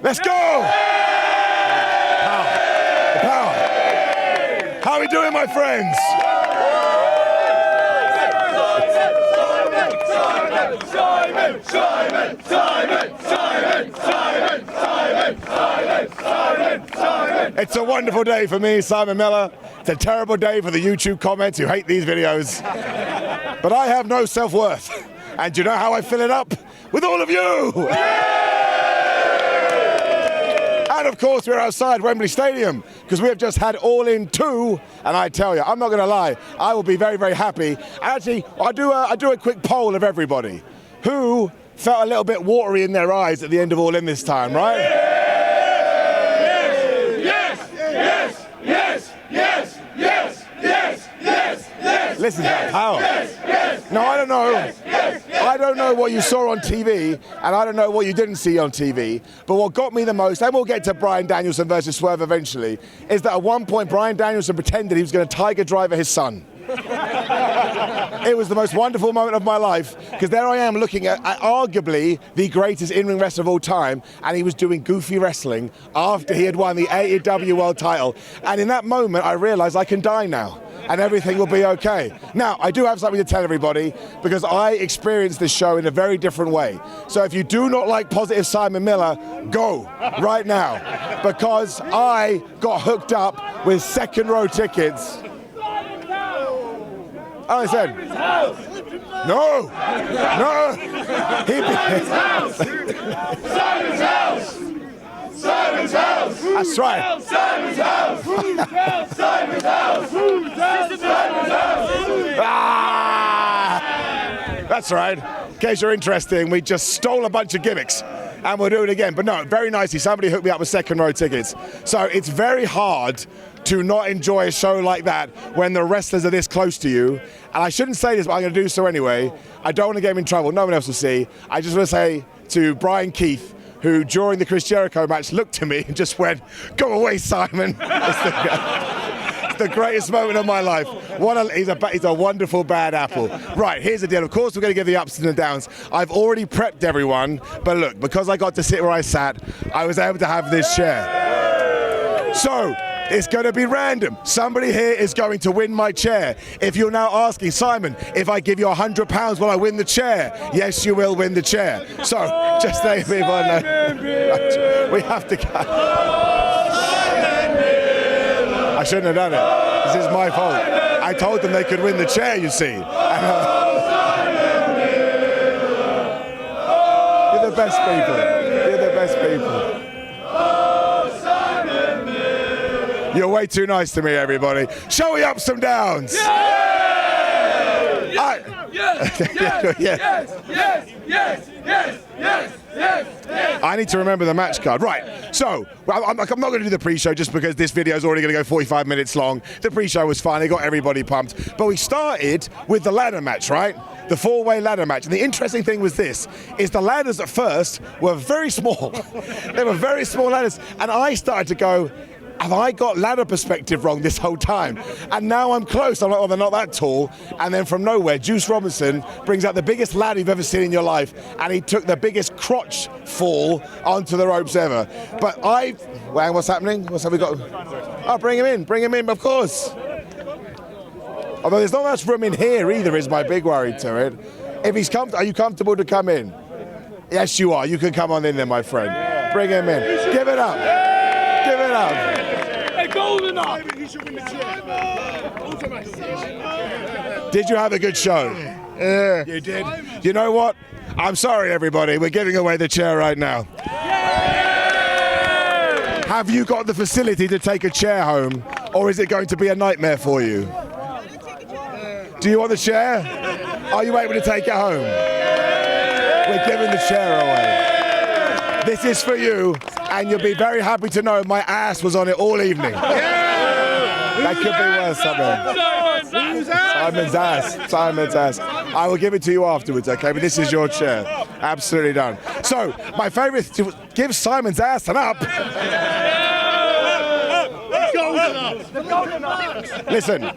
Let's go! Power. The power. How are we doing, my friends? It's a wonderful day for me, Simon Miller. It's a terrible day for the YouTube comments who hate these videos. But I have no self-worth. And you know how I fill it up? With all of you! And of course, we're outside Wembley Stadium because we have just had All In 2, and I tell you, I'm not going to lie, I will be very, very happy. Actually, I do a quick poll of everybody who felt a little bit watery in their eyes at the end of All In this time, right? Yes! Yes! Yes! Yes! Yes! Yes! Yes! Yes! Listen to that power. No, I don't know. I don't know what you saw on TV, and I don't know what you didn't see on TV, but what got me the most, and we'll get to Bryan Danielson versus Swerve eventually, is that at one point Bryan Danielson pretended he was going to Tiger Driver his son. It was the most wonderful moment of my life, because there I am looking at arguably the greatest in-ring wrestler of all time, and he was doing goofy wrestling after he had won the AEW World title. And in that moment, I realized I can die now, and everything will be okay. Now, I do have something to tell everybody, because I experienced this show in a very different way. So if you do not like positive Simon Miller, go right now, because I got hooked up with second row tickets. I said, no. Simon's house! Simon's house! Simon's house! That's right. Simon's house! Simon's house! Simon's house! That's right. In case you're interested, we just stole a bunch of gimmicks and we'll do it again. But no, very nicely, somebody hooked me up with second row tickets. So it's very hard to not enjoy a show like that when the wrestlers are this close to you. And I shouldn't say this, but I'm going to do so anyway. I don't want to get him in trouble. No one else will see. I just want to say to Brian Keith, who during the Chris Jericho match looked at me and just went, "Go away, Simon." It's the greatest moment of my life. He's a wonderful bad apple. Right, here's the deal. Of course, we're going to give the ups and the downs. I've already prepped everyone, but look, because I got to sit where I sat, I was able to have this chair. So, it's going to be random. Somebody here is going to win my chair. If you're now asking, Simon, if I give you £100, will I win the chair? Yes, you will win the chair. So, just let people know. We have to go. I shouldn't have done it. This is my fault. I told them they could win the chair, you see. You're the best people. You're the best people. You're way too nice to me, everybody. Show me ups and downs. Yes. I need to remember the match card. Right, so I'm not going to do the pre-show just because this video is already going to go 45 minutes long. The pre-show was fine. It got everybody pumped. But we started with the ladder match, right? The four-way ladder match. And the interesting thing was this, is the ladders at first were very small. They were very small ladders. And I started to go, have I got ladder perspective wrong this whole time? And now I'm close. I'm like, oh, they're not that tall. And then from nowhere, Juice Robinson brings out the biggest ladder you've ever seen in your life, and he took the biggest crotch fall onto the ropes ever. But well, what's happening? What's have we got? Oh, bring him in, of course. Although there's not much room in here either, is my big worry to it. If he's are you comfortable to come in? Yes, you are. You can come on in there, my friend. Bring him in. Give it up. Give it up. Golden up. Did you have a good show? Yeah. You did. You know what? I'm sorry, everybody. We're giving away the chair right now. Have you got the facility to take a chair home, or is it going to be a nightmare for you? Do you want the chair? Are you able to take it home? We're giving the chair away. This is for you. And you'll be very happy to know my ass was on it all evening. That could be worse, Simon's ass. Simon's ass. I will give it to you afterwards, okay? But this is your chair. Absolutely done. So, my favorite, give Simon's ass an up. Listen.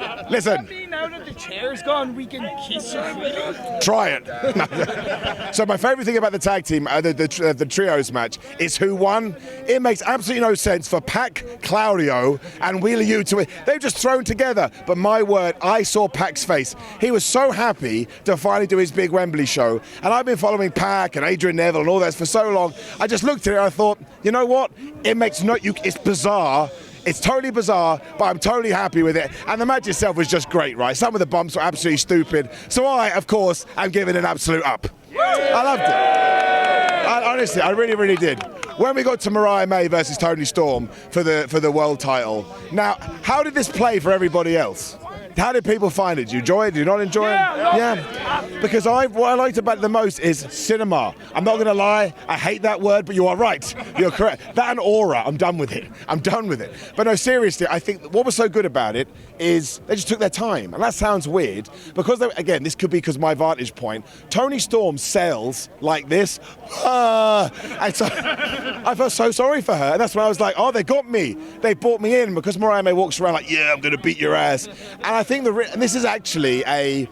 hair's gone, we can kiss her. Try it. So my favorite thing about the tag team, the trios match, is who won. It makes absolutely no sense for Pac, Claudio, and Wheeler Yuta to win. They've just thrown together. But my word, I saw Pac's face. He was so happy to finally do his big Wembley show. And I've been following Pac and Adrian Neville and all that for so long. I just looked at it and I thought, you know what? It makes it's bizarre. It's totally bizarre, but I'm totally happy with it. And the match itself was just great, right? Some of the bumps were absolutely stupid. So I, of course, am giving an absolute up. I loved it. Honestly, I really, really did. When we got to Mariah May versus Toni Storm for the world title, now, how did this play for everybody else? How did people find it? Do you enjoy it? Do you not enjoy it? Yeah. Because what I liked about it the most is cinema. I'm not going to lie. I hate that word, but you are right. You're correct. That and aura. I'm done with it. I'm done with it. But no, seriously, I think what was so good about it is they just took their time. And that sounds weird because, again, this could be because my vantage point. Toni Storm sells like this. And so I felt so sorry for her. And that's when I was like, oh, they got me. They brought me in because Mariah May walks around like, yeah, I'm going to beat your ass. And I think and this is actually a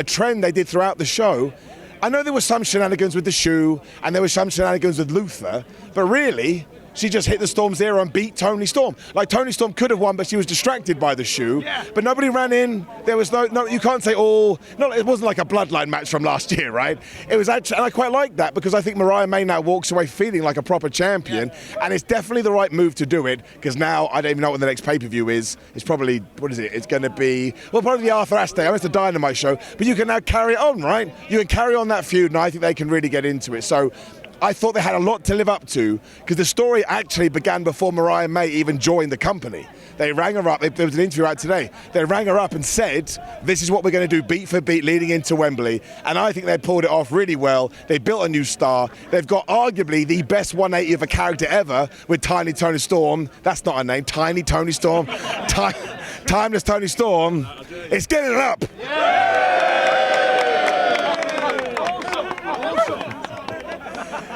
trend they did throughout the show. I know there were some shenanigans with the shoe and there were some shenanigans with Luther, but really, she just hit the Storm Zero and beat Toni Storm. Like, Toni Storm could have won, but she was distracted by the shoe. Yeah. But nobody ran in. There was no, you can't say, it wasn't like a bloodline match from last year, right? It was actually, and I quite like that because I think Mariah May now walks away feeling like a proper champion, and it's definitely the right move to do it because now I don't even know what the next pay-per-view is. It's probably, what is it? It's going to be, probably the Arthur Ashe Day. I mean, it's the Dynamite show, but you can now carry it on, right? You can carry on that feud, and I think they can really get into it. So I thought they had a lot to live up to because the story actually began before Mariah May even joined the company. They rang her up. There was an interview out today. They rang her up and said, this is what we're going to do beat for beat leading into Wembley. And I think they pulled it off really well. They built a new star. They've got arguably the best 180 of a character ever with Tiny Toni Storm. That's not her name. Tiny Toni Storm. Timeless Toni Storm. It's getting it up.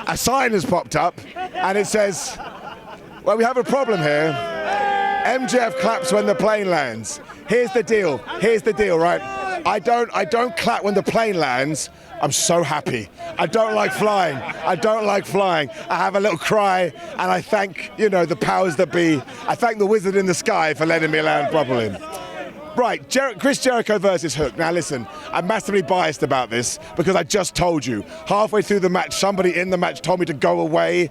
A sign has popped up and it says, well, we have a problem here. MJF claps when the plane lands. Here's the deal, right? I don't clap when the plane lands. I'm so happy. I don't like flying. I have a little cry and I thank, the powers that be. I thank the wizard in the sky for letting me land properly. Right, Chris Jericho versus Hook. Now listen, I'm massively biased about this because I just told you, halfway through the match, somebody in the match told me to go away.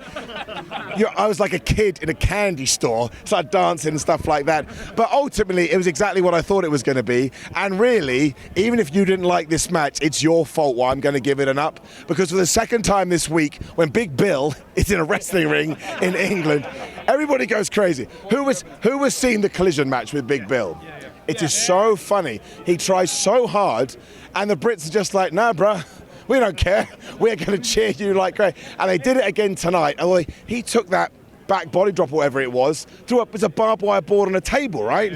I was like a kid in a candy store, started dancing and stuff like that. But ultimately, it was exactly what I thought it was going to be. And really, even if you didn't like this match, it's your fault why I'm going to give it an up. Because for the second time this week, when Big Bill is in a wrestling ring in England, everybody goes crazy. Who was seeing the Collision match with Big Bill? It is so funny. He tries so hard, and the Brits are just like, nah, bruh, we don't care. We're going to cheer you like crazy. And they did it again tonight. And he took that back body drop or whatever it was, threw up as a barbed wire board on a table, right?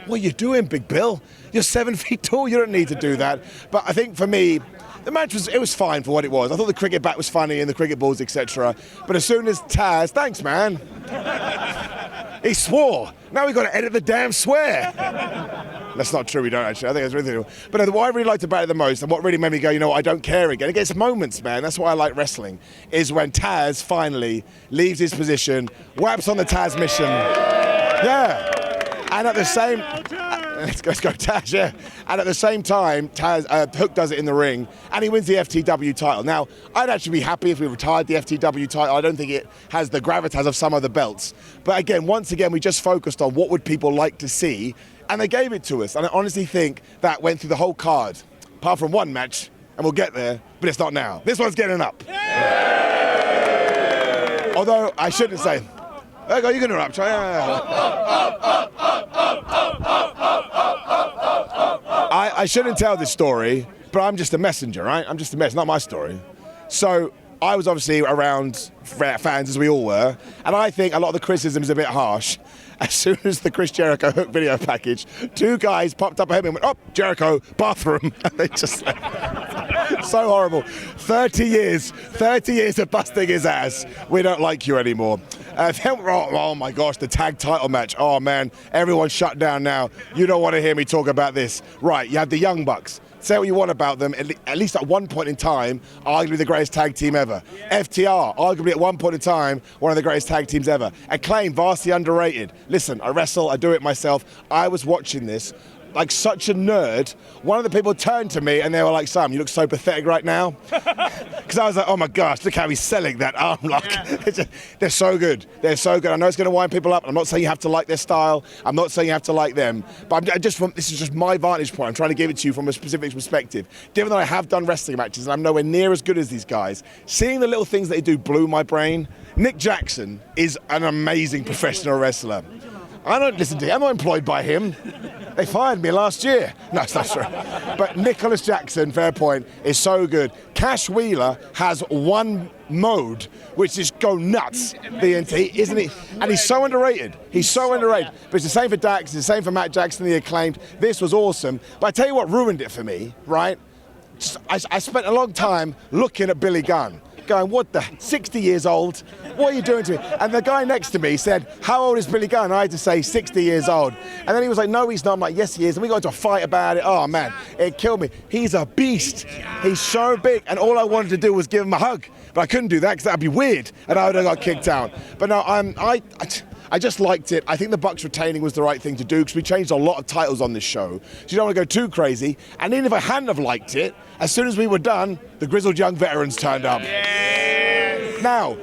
What are you doing, Big Bill? You're 7 feet tall. You don't need to do that. But I think for me, the match was fine for what it was. I thought the cricket bat was funny and the cricket balls, etc. But as soon as Taz, thanks, man. He swore. Now we've got to edit the damn swear. That's not true, we don't actually. I think it's really cool. But what I really liked about it the most and what really made me go, I don't care again. It gets moments, man. That's why I like wrestling, is when Taz finally leaves his position, whaps on the Taz mission. Yeah. And at the same... Let's go Taz, yeah. And at the same time, Hook does it in the ring, and he wins the FTW title. Now, I'd actually be happy if we retired the FTW title. I don't think it has the gravitas of some other belts. But again, once again, we just focused on what would people like to see, and they gave it to us. And I honestly think that went through the whole card, apart from one match, and we'll get there, but it's not now. This one's getting up. Yeah! Although, I shouldn't say... There you go, you can interrupt. I shouldn't tell this story, but I'm just a messenger, right? I'm just a messenger, not my story. So I was obviously around fans, as we all were, and I think a lot of the criticism is a bit harsh. As soon as the Chris Jericho Hook video package, two guys popped up ahead of me and went, oh, Jericho, bathroom. And they just so horrible. 30 years of busting his ass. We don't like you anymore. Oh my gosh, the tag title match. Oh man, everyone's shut down now. You don't want to hear me talk about this. Right, you have the Young Bucks. Say what you want about them, at least at one point in time, arguably the greatest tag team ever. FTR, arguably at one point in time, one of the greatest tag teams ever. Acclaim, vastly underrated. Listen, I wrestle, I do it myself. I was watching this like such a nerd. One of the people turned to me and they were like, Sam, you look so pathetic right now. Because I was like, oh my gosh, look how he's selling that arm lock. They're so good. They're so good. I know it's going to wind people up. I'm not saying you have to like their style. I'm not saying you have to like them. But this is just my vantage point. I'm trying to give it to you from a specific perspective. Given that I have done wrestling matches and I'm nowhere near as good as these guys, seeing the little things that they do blew my brain. Nick Jackson is an amazing professional wrestler. I don't listen to him. I'm not employed by him. They fired me last year. No, it's not true. But Nicholas Jackson, fair point, is so good. Cash Wheeler has one mode, which is go nuts, isn't he? And he's so underrated. He's so underrated. But it's the same for Dax, it's the same for Matt Jackson, the Acclaimed. This was awesome. But I tell you what ruined it for me, right? I spent a long time looking at Billy Gunn, going, what the, 60 years old? What are you doing to me? And the guy next to me said, how old is Billy Gunn? And I had to say 60 years old. And then he was like, no, he's not. I'm like, yes, he is. And we got into a fight about it. Oh, man, it killed me. He's a beast. He's so big. And all I wanted to do was give him a hug. But I couldn't do that because that would be weird. And I would have got kicked out. But no, I just liked it. I think the Bucks retaining was the right thing to do because we changed a lot of titles on this show. So you don't want to go too crazy. And even if I hadn't have liked it, as soon as we were done, the grizzled young veterans turned up. Now,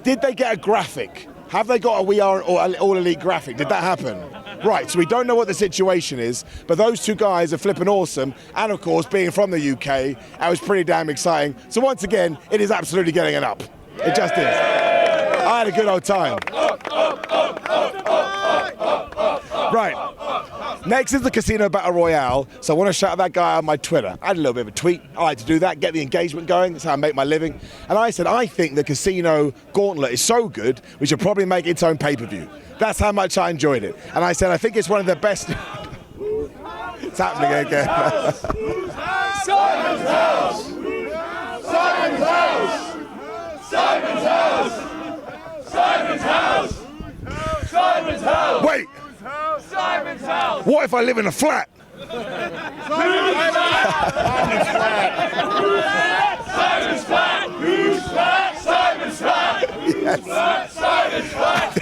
did they get a graphic? Have they got a We Are All Elite graphic? Did that happen? Right, so we don't know what the situation is, but those two guys are flipping awesome. And of course, being from the UK, it was pretty damn exciting. So once again, it is absolutely getting an up. It just is. I had a good old time. Right. Next is the Casino Battle Royale, so I want to shout out that guy on my Twitter. I had a little bit of a tweet. I like to do that, get the engagement going. That's how I make my living. And I said, I think the Casino Gauntlet is so good, we should probably make its own pay-per-view. That's how much I enjoyed it. And I said, I think it's one of the best... It's happening again. Simon's house! Simon's house! Simon's house! Simon's house! Simon's house! Wait! Simon's house! What if I live in a flat? Simon's flat! Who's flat? Simon's flat! Yes. Flat? Simon's flat!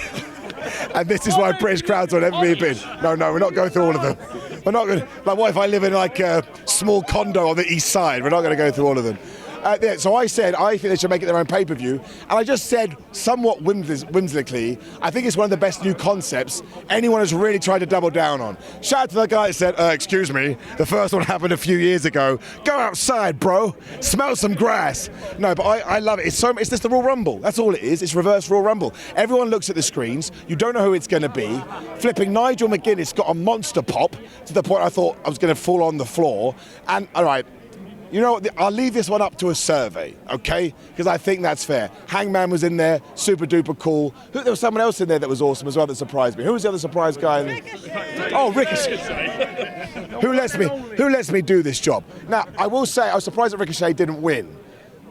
And this is why British crowds will never be big. No, we're not going through all of them. We're not going. Like, what if I live in like a small condo on the east side? We're not going to go through all of them. So I said, I think they should make it their own pay-per-view. And I just said, somewhat whimsically, I think it's one of the best new concepts anyone has really tried to double down on. Shout out to the guy that said, excuse me, the first one happened a few years ago. Go outside, bro. Smell some grass. No, but I love it. It's just the Royal Rumble. That's all it is. It's reverse Royal Rumble. Everyone looks at the screens. You don't know who it's going to be. Flipping Nigel McGuinness got a monster pop to the point I thought I was going to fall on the floor. And, all right, you know, I'll leave this one up to a survey, okay? Because I think that's fair. Hangman was in there, super duper cool. There was someone else in there that was awesome as well that surprised me. Who was the other surprise guy? Ricochet. Oh, Ricochet. Who lets me do this job? Now, I will say I was surprised that Ricochet didn't win.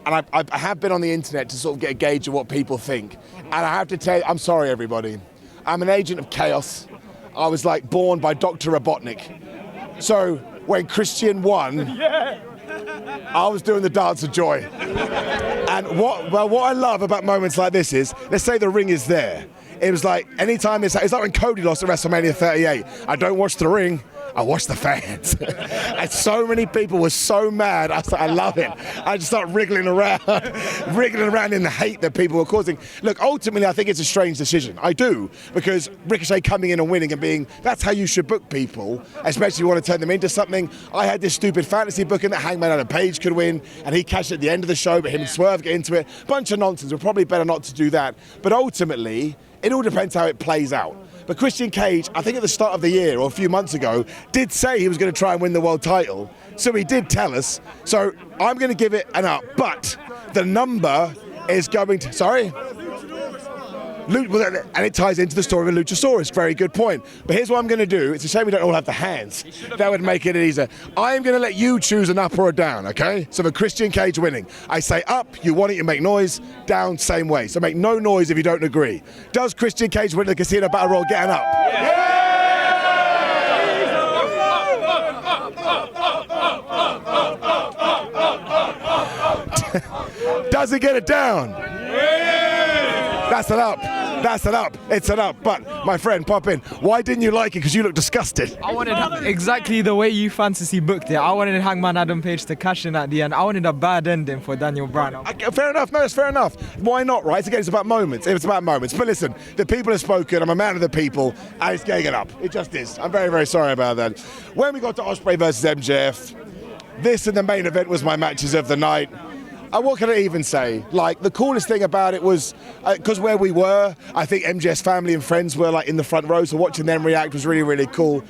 And I have been on the internet to sort of get a gauge of what people think. And I have to tell you, I'm sorry, everybody. I'm an agent of chaos. I was like born by Dr. Robotnik. So when Christian won, I was doing the dance of joy. And what I love about moments like this is, let's say the ring is there. It was like, anytime it's like when Cody lost at WrestleMania 38. I don't watch the ring, I watch the fans. And so many people were so mad. I was like, I love it. I just started wriggling around in the hate that people were causing. Look, ultimately, I think it's a strange decision. I do, because Ricochet coming in and winning and being, that's how you should book people, especially if you want to turn them into something. I had this stupid fantasy booking that Hangman Adam Page could win, and he cashed at the end of the show, but him and Swerve get into it. Bunch of nonsense. We're probably better not to do that. But ultimately, it all depends how it plays out. But Christian Cage, I think at the start of the year or a few months ago, did say he was going to try and win the world title. So he did tell us. So I'm going to give it an up. But the number is going to... Sorry? And it ties into the story of Luchasaurus. Very good point. But here's what I'm going to do. It's a shame we don't all have the hands. That would make it easier. I am going to let you choose an up or a down, okay? So for Christian Cage winning, I say up, you want it, you make noise. Down, same way. So make no noise if you don't agree. Does Christian Cage win the Casino Battle Royal? Get an up. Yeah. Does he get it down? That's an up. That's an up. It's an up. But, my friend, pop in. Why didn't you like it? Because you look disgusted. I wanted exactly the way you fantasy booked it. I wanted Hangman Adam Page to cash in at the end. I wanted a bad ending for Daniel Bryan. Fair enough. No, it's fair enough. Why not, right? Again, it's about moments. It's about moments. But listen, the people have spoken. I'm a man of the people. And it's getting it up. It just is. I'm very, very sorry about that. When we got to Osprey versus MJF, this and the main event was my matches of the night. What can I even say? Like, the coolest thing about it was, because where we were, I think MJF's family and friends were like in the front row, so watching them react was really, really cool.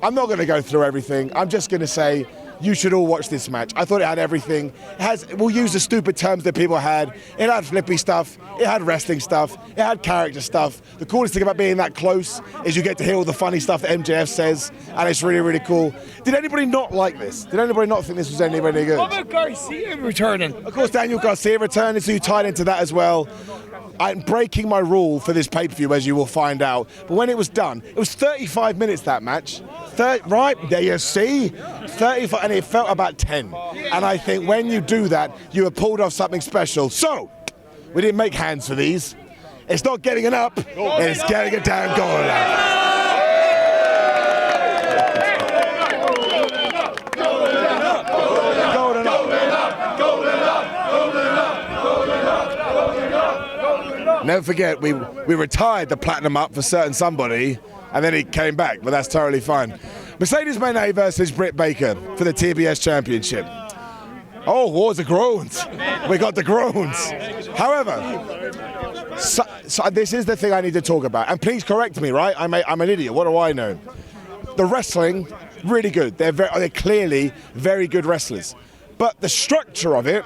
I'm not going to go through everything. I'm just going to say, you should all watch this match. I thought it had everything. We'll use the stupid terms that people had. It had flippy stuff. It had wrestling stuff. It had character stuff. The coolest thing about being that close is you get to hear all the funny stuff that MJF says, and it's really, really cool. Did anybody not like this? Did anybody not think this was anybody good? What about Garcia returning? Of course, Daniel Garcia returning, so you tied into that as well. I'm breaking my rule for this pay-per-view, as you will find out. But when it was done, it was 35 minutes, that match. Right, there you see. 35, and it felt about 10. And I think when you do that, you have pulled off something special. So, we didn't make hands for these. It's not getting it up, it's getting it down, going up. Never forget, we retired the platinum up for certain somebody, and then he came back, but that's totally fine. Mercedes Moné versus Britt Baker for the TBS Championship. Oh, wars of groans. We got the groans. However, so this is the thing I need to talk about, and please correct me, right? I'm an idiot. What do I know? The wrestling, really good. They're clearly very good wrestlers. But the structure of it,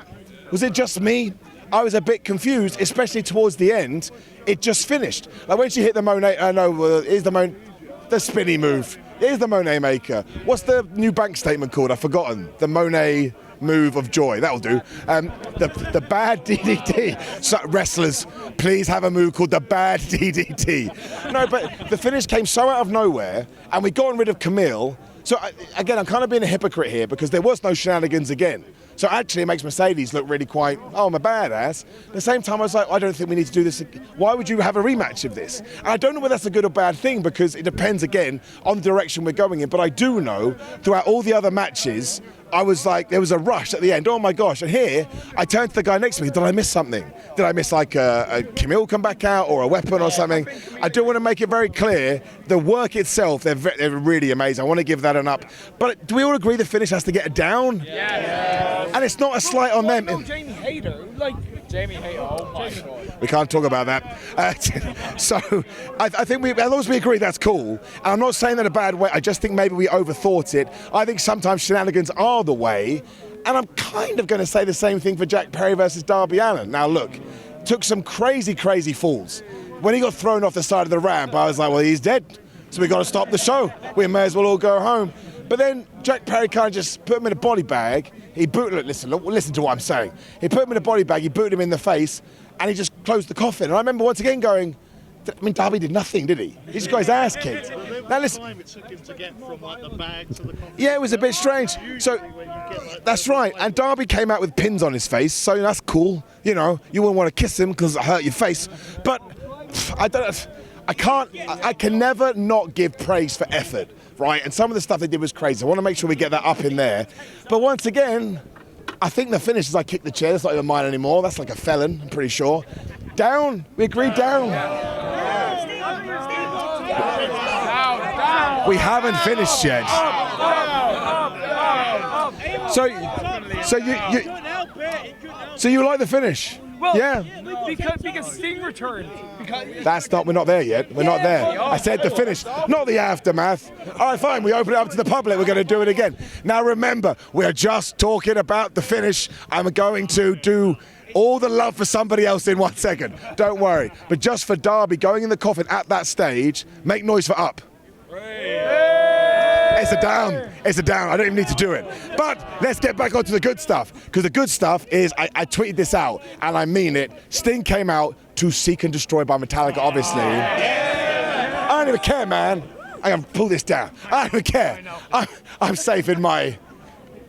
was it just me? I was a bit confused, especially towards the end. It just finished. Like when she hit the Monet, here's the spinny move. Here's the Monet maker. What's the new bank statement called? I've forgotten. The Monet move of joy. That'll do. The bad DDT. So, wrestlers, please have a move called the bad DDT. No, but the finish came so out of nowhere, and we'd gotten rid of Camille. So again, I'm kind of being a hypocrite here because there was no shenanigans again. So actually it makes Mercedes look really quite, I'm a badass. At the same time, I was like, I don't think we need to do this. Why would you have a rematch of this? And I don't know whether that's a good or bad thing because it depends, again, on the direction we're going in. But I do know throughout all the other matches, I was like, there was a rush at the end. Oh my gosh. And here, I turned to the guy next to me. Did I miss something? Did I miss like a Camille come back out or a weapon or something? I do want to make it very clear. The work itself, they're really amazing. I want to give that an up. But do we all agree the finish has to get a down? Yeah. And it's not a slight on them. Jamie Hayter, Jamie Hayter, oh my God. We can't talk about that. So I think as long as we agree, that's cool. And I'm not saying that in a bad way. I just think maybe we overthought it. I think sometimes shenanigans are the way. And I'm kind of going to say the same thing for Jack Perry versus Darby Allin. Now look, took some crazy, crazy falls. When he got thrown off the side of the ramp, I was like, well, he's dead. So we got to stop the show. We may as well all go home. But then Jack Perry kind of just put him in a body bag. He booted, listen to what I'm saying. He put him in a body bag, he booted him in the face, and he just closed the coffin. And I remember once again going, Darby did nothing, did he? He just got his ass kicked. Now listen. It took him to get from like the bag to the coffin. Yeah, it was a bit strange. So that's right. And Darby came out with pins on his face, so that's cool. You know, you wouldn't want to kiss him because it hurt your face. But I can never not give praise for effort. Right, and some of the stuff they did was crazy. I want to make sure we get that up in there. But once again, I think the finish is I kick the chair. That's not even mine anymore. That's like a felon, I'm pretty sure. Down. We agreed down. We haven't finished yet. So you like the finish? Well, yeah. Because Sting returned. We're not there yet. We're not there. I said the finish, not the aftermath. All right, fine. We open it up to the public. We're going to do it again. Now remember, we're just talking about the finish. I'm going to do all the love for somebody else in 1 second. Don't worry. But just for Darby going in the coffin at that stage, make noise for up. It's a down. It's a down. I don't even need to do it. But let's get back onto the good stuff. Because the good stuff is, I tweeted this out, and I mean it. Sting came out to Seek and Destroy by Metallica, obviously. I don't even care, man. I'm going to pull this down. I don't even care. I'm safe in my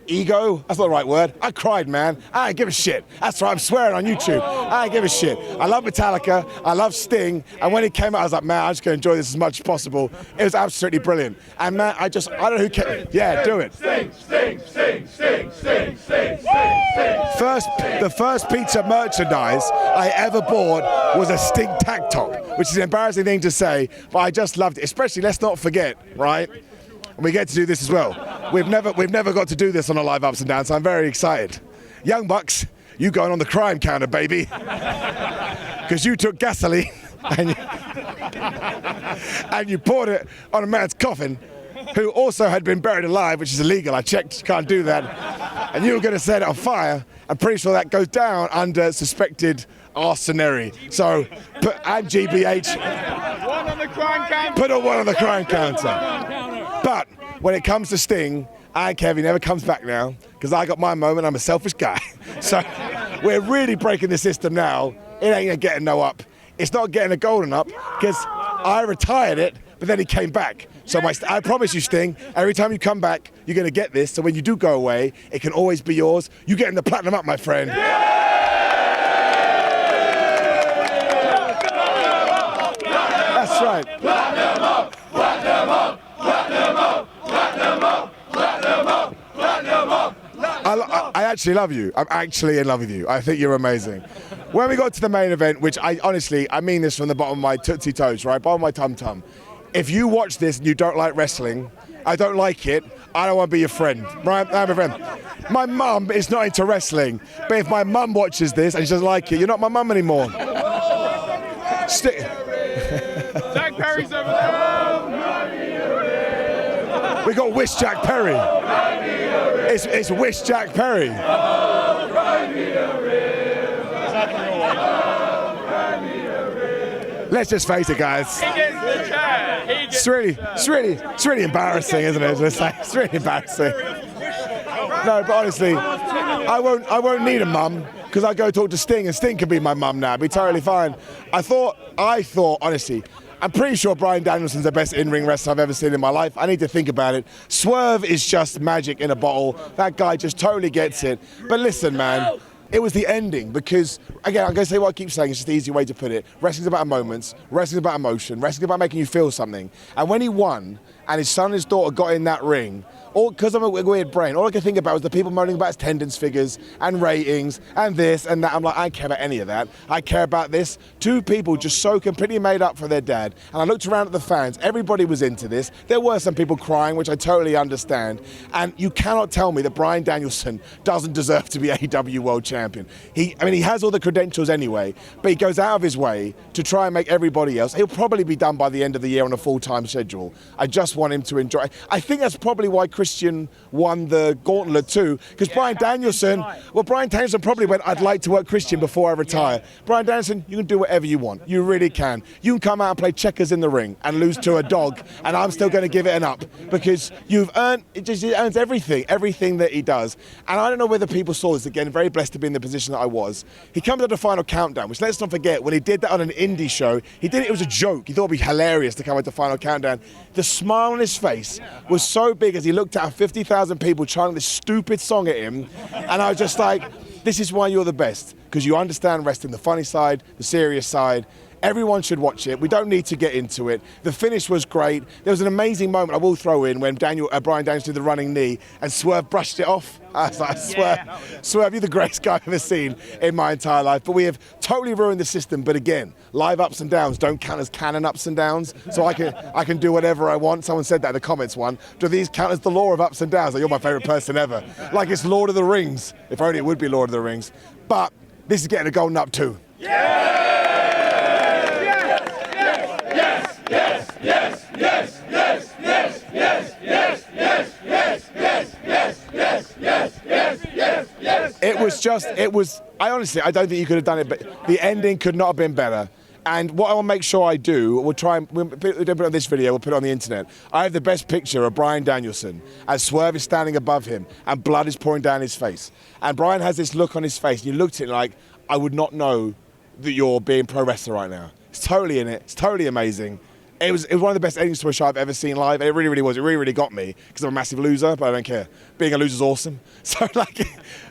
ego. That's not the right word. I cried, man. I don't give a shit. That's right. I'm swearing on YouTube. I don't give a shit. I love Metallica. I love Sting. And when he came out, I was like, man, I'm just going to enjoy this as much as possible. It was absolutely brilliant. And man, I don't know who cares. Yeah, do it. Sting, sting, sting, sting, sting, sting, sting. The first piece of merchandise I ever bought was a Sting tank top, which is an embarrassing thing to say, but I just loved it. Especially, let's not forget, right? And we get to do this as well. We've never got to do this on a live ups and downs, so I'm very excited. Young Bucks, you going on the crime counter, baby. Because you took gasoline and you poured it on a man's coffin who also had been buried alive, which is illegal. I checked, you can't do that. And you were going to set it on fire. I'm pretty sure that goes down under suspected arsonary. So, and GBH. One on the crime counter. Put a one on the crime counter. But when it comes to Sting, I don't care if he never comes back now, because I got my moment, I'm a selfish guy. So we're really breaking the system now. It ain't getting no up. It's not getting a golden up, because I retired it, but then he came back. So I promise you, Sting, every time you come back, you're going to get this. So when you do go away, it can always be yours. You getting the platinum up, my friend. That's right. Platinum up, platinum up, platinum up, platinum up, platinum up, platinum up. I actually love you. I'm actually in love with you. I think you're amazing. When we got to the main event, which I mean this from the bottom of my tootsie toes, right? Bottom of my tum-tum. If you watch this and you don't like wrestling, I don't like it, I don't want to be your friend, right? I'm a friend. My mum is not into wrestling, but if my mum watches this and she doesn't like it, you're not my mum anymore. Jack Perry's over there. We got Wish Jack Perry. It's Wish Jack Perry. Let's just face it, guys. He gets the chair. It's really embarrassing, isn't it? It's really embarrassing. No, but honestly, I won't need a mum, because I go talk to Sting, and Sting can be my mum now. It'd be totally fine. I thought, honestly, I'm pretty sure Bryan Danielson's the best in-ring wrestler I've ever seen in my life. I need to think about it. Swerve is just magic in a bottle. That guy just totally gets it. But listen, man, it was the ending, because, again, I'm going to say what I keep saying, it's just the easy way to put it. Wrestling's about moments, wrestling's about emotion, wrestling's about making you feel something. And when he won, and his son and his daughter got in that ring, because I'm a weird brain, all I could think about was the people moaning about his attendance figures and ratings and this and that. I'm like, I don't care about any of that. I care about this. Two people just so completely made up for their dad. And I looked around at the fans. Everybody was into this. There were some people crying, which I totally understand. And you cannot tell me that Bryan Danielson doesn't deserve to be AEW World Champion. He has all the credentials anyway, but he goes out of his way to try and make everybody else. He'll probably be done by the end of the year on a full-time schedule. I just want him to enjoy. I think that's probably why Christian won the gauntlet too, because Bryan Danielson probably went, I'd like to work Christian before I retire. Bryan Danielson, you can do whatever you want. You really can. You can come out and play checkers in the ring and lose to a dog, and I'm still going to give it an up, because you've earned, it earns everything that he does. And I don't know whether people saw this. Again, very blessed to be in the position that I was. He comes at the final countdown, which, let's not forget, when he did that on an indie show, it was a joke. He thought it'd be hilarious to come at the final countdown. The smile on his face was so big as he looked at 50,000 people chanting this stupid song at him, and I was just like, this is why you're the best, because you understand wrestling, the funny side, the serious side. Everyone should watch it. We don't need to get into it. The finish was great. There was an amazing moment I will throw in when Bryan Danielson did the running knee and Swerve brushed it off. I was like, Swerve, you're the greatest guy I've ever seen in my entire life. But we have totally ruined the system. But again, live ups and downs don't count as canon ups and downs. So I can do whatever I want. Someone said that in the comments one. Do these count as the law of ups and downs? Like, you're my favorite person ever. Like it's Lord of the Rings. If only it would be Lord of the Rings. But this is getting a golden up too. honestly, I don't think you could have done it, but the ending could not have been better. And what I will make sure I do, we'll put it on this video, we'll put it on the internet. I have the best picture of Bryan Danielson as Swerve is standing above him and blood is pouring down his face. And Bryan has this look on his face, and you looked at it like, I would not know that you're being pro wrestler right now. It's totally in it, it's totally amazing. It was one of the best endings to a show I've ever seen live. It really, really was. It really, really got me because I'm a massive loser, but I don't care. Being a loser is awesome. So like,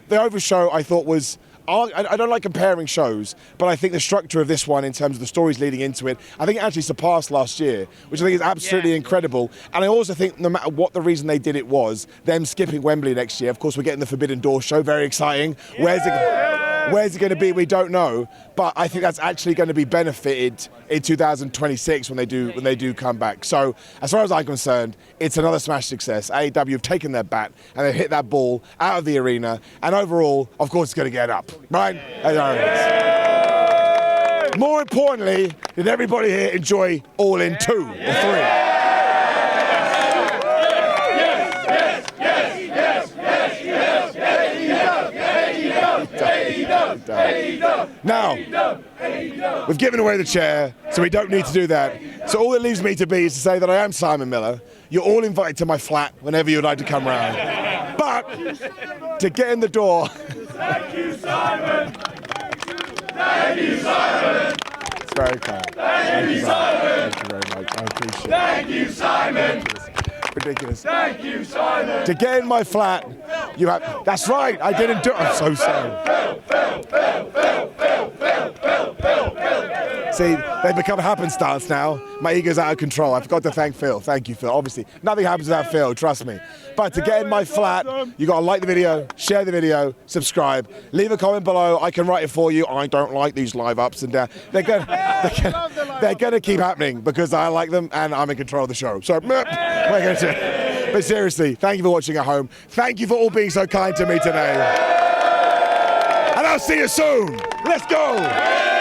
the Over show I thought was, I don't like comparing shows, but I think the structure of this one in terms of the stories leading into it, I think it actually surpassed last year, which I think is absolutely incredible. And I also think no matter what the reason they did it was, them skipping Wembley next year, of course we're getting the Forbidden Door show, very exciting. Where's it going to be? We don't know, but I think that's actually going to be benefited in 2026 when they do come back. So as far as I'm concerned, it's another smash success. AEW have taken their bat and they've hit that ball out of the arena, and overall, of course, it's going to get up, right? More importantly, did everybody here enjoy All In 2 or 3? Now, we've given away the chair, so we don't need to do that. So all it leaves me to be is to say that I am Simon Miller. You're all invited to my flat whenever you'd like to come round. But to get in the door... Thank you, Simon! Thank you, Simon! It's very kind. Thank you, Simon! Thank you very much. I appreciate it. Thank you, Simon! Ridiculous. Thank you, Simon! To get in my flat, you have... That's right, I didn't do it. I'm so sorry. See, they've become happenstance now. My ego's out of control. I forgot to thank Phil. Thank you, Phil. Obviously, nothing happens without Phil, trust me. But to get in my flat, you got to like the video, share the video, subscribe, leave a comment below. I can write it for you. I don't like these live ups and downs. They're going to keep happening because I like them and I'm in control of the show. So, we're going to. But seriously, thank you for watching at home. Thank you for all being so kind to me today. And I'll see you soon. Let's go.